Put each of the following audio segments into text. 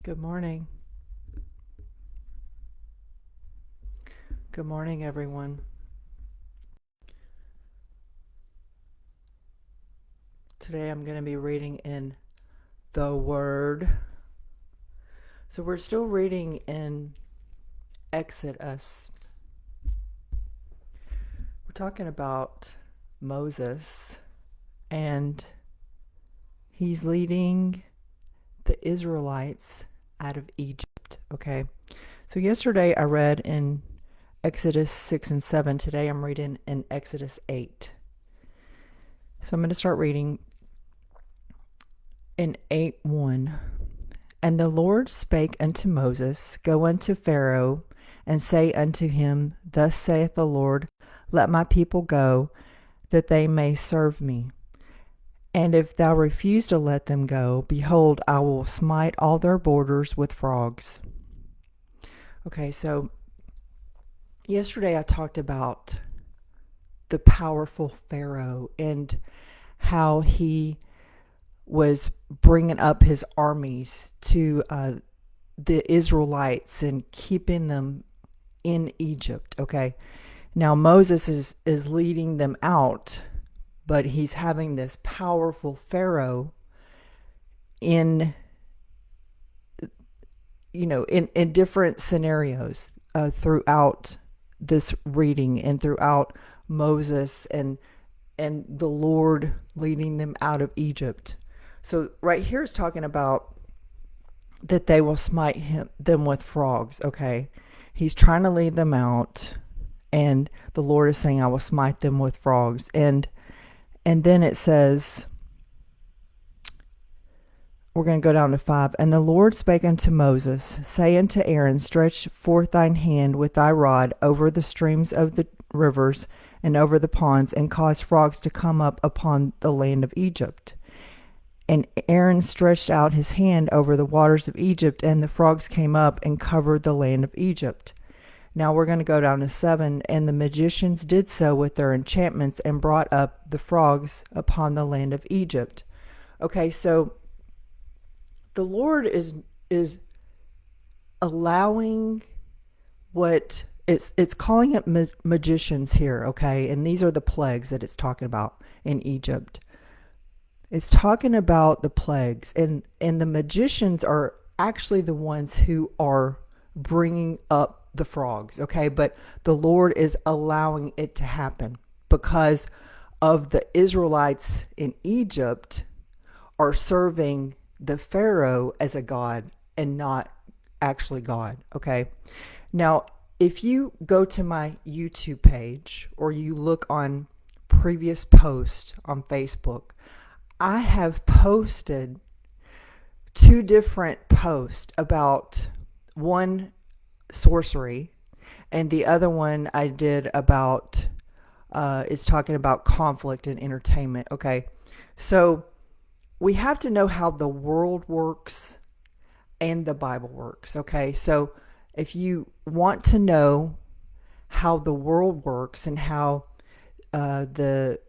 Good morning. Good morning, everyone. Today I'm going to be reading in the Word. So we're still reading in Exodus. We're talking about Moses, and he's leading the Israelites out of Egypt. Okay. So yesterday I read in Exodus 6 and 7. Today I'm reading in Exodus 8. So I'm going to start reading in 8:1. And the Lord spake unto Moses, Go unto Pharaoh, and say unto him, Thus saith the Lord, Let my people go, that they may serve me. And if thou refuse to let them go, behold, I will smite all their borders with frogs. Okay, so yesterday I talked about the powerful Pharaoh and how he was bringing up his armies to the Israelites and keeping them in Egypt. Okay. Now Moses is leading them out, but he's having this powerful Pharaoh in in different scenarios throughout this reading and throughout Moses and the Lord leading them out of Egypt. So right here is talking about that they will smite them with frogs. Okay. He's trying to lead them out, and the Lord is saying, I will smite them with frogs. And then it says, we're going to go down to 5. And the Lord spake unto Moses, Say unto Aaron, Stretch forth thine hand with thy rod over the streams of the rivers and over the ponds, and cause frogs to come up upon the land of Egypt. And Aaron stretched out his hand over the waters of Egypt, and the frogs came up and covered the land of Egypt. Now we're going to go down to 7. And the magicians did so with their enchantments and brought up the frogs upon the land of Egypt. Okay, so the Lord is allowing what it's calling it magicians here, okay? And these are the plagues that it's talking about in Egypt. It's talking about the plagues, and the magicians are actually the ones who are bringing up the frogs, okay? But the Lord is allowing it to happen because of the Israelites in Egypt are serving the Pharaoh as a god and not actually God, okay? Now, if you go to my YouTube page or you look on previous posts on Facebook, I have posted 2 different posts about one sorcery, and the other one I did about is talking about conflict and entertainment. Okay, so we have to know how the world works and the Bible works. Okay, so if you want to know how the world works and how the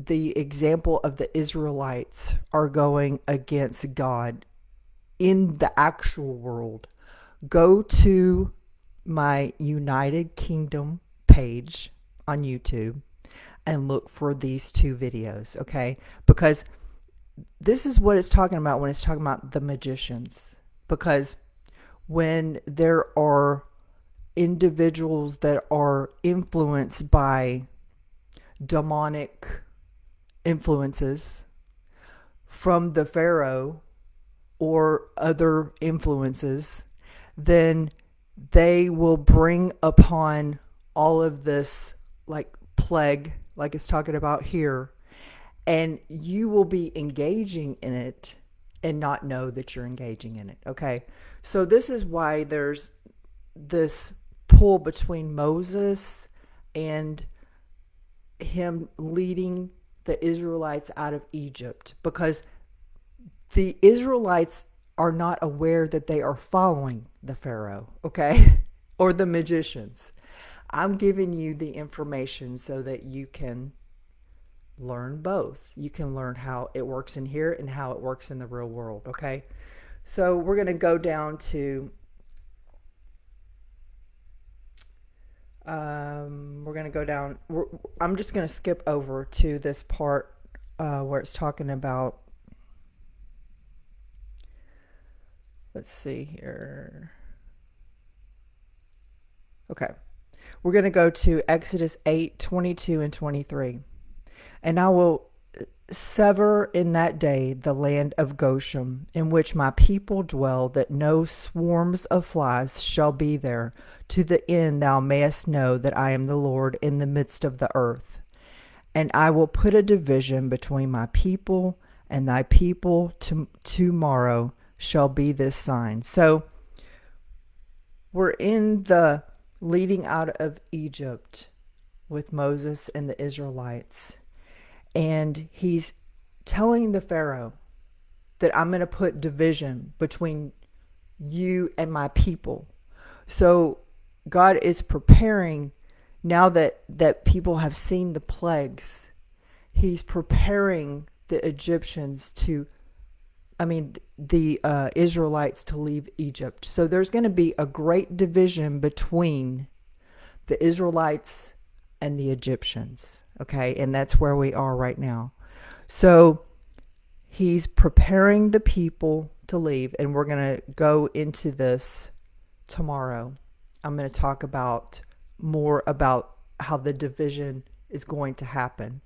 example of the Israelites are going against God in the actual world, go to my United Kingdom page on YouTube and look for these 2 videos, okay? Because this is what it's talking about when it's talking about the magicians. Because when there are individuals that are influenced by demonic influences from the Pharaoh or other influences, then they will bring upon all of this like plague, like it's talking about here, and you will be engaging in it and not know that you're engaging in it. Okay, so this is why there's this pull between Moses and him leading the Israelites out of Egypt, because the Israelites are not aware that they are following the Pharaoh, okay? Or the magicians. I'm giving you the information so that you can learn both. You can learn how it works in here and how it works in the real world, okay? So we're going to go down to, we're going to go down, I'm just going to skip over to this part where it's talking about, let's see here. Okay. We're going to go to Exodus 8:22 and 23. And I will sever in that day the land of Goshen, in which my people dwell, that no swarms of flies shall be there, to the end thou mayest know that I am the Lord in the midst of the earth. And I will put a division between my people and thy people. Tomorrow shall be this sign. So we're in the leading out of Egypt with Moses and the Israelites. And he's telling the Pharaoh that I'm going to put division between you and my people. So God is preparing, now that people have seen the plagues, he's preparing the Egyptians to, the Israelites to leave Egypt. So there's going to be a great division between the Israelites and the Egyptians. Okay, and that's where we are right now. So he's preparing the people to leave, and we're going to go into this tomorrow. I'm going to talk about more about how the division is going to happen.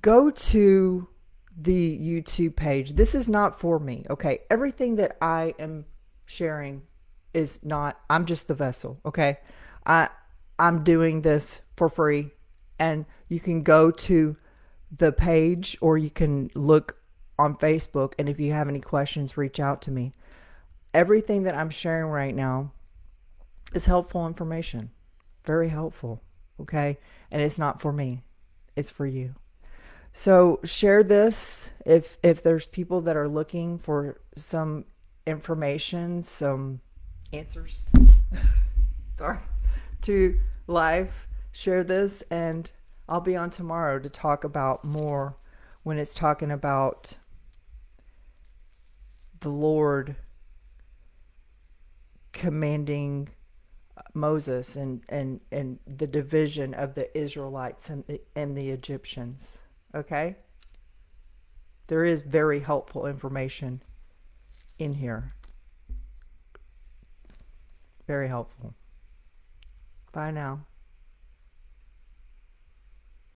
Go to the YouTube page. This is not for me, okay? Everything that I am sharing is not, I'm just the vessel, okay? I'm doing this for free, and you can go to the page or you can look on Facebook, and if you have any questions, reach out to me. Everything that I'm sharing right now is helpful information. Very helpful, okay? And it's not for me. It's for you. So share this if there's people that are looking for some information, some answers. Sorry. To life, share this, and I'll be on tomorrow to talk about more when it's talking about the Lord commanding Moses and the division of the Israelites and the Egyptians. Okay? There is very helpful information in here. Very helpful. Bye now.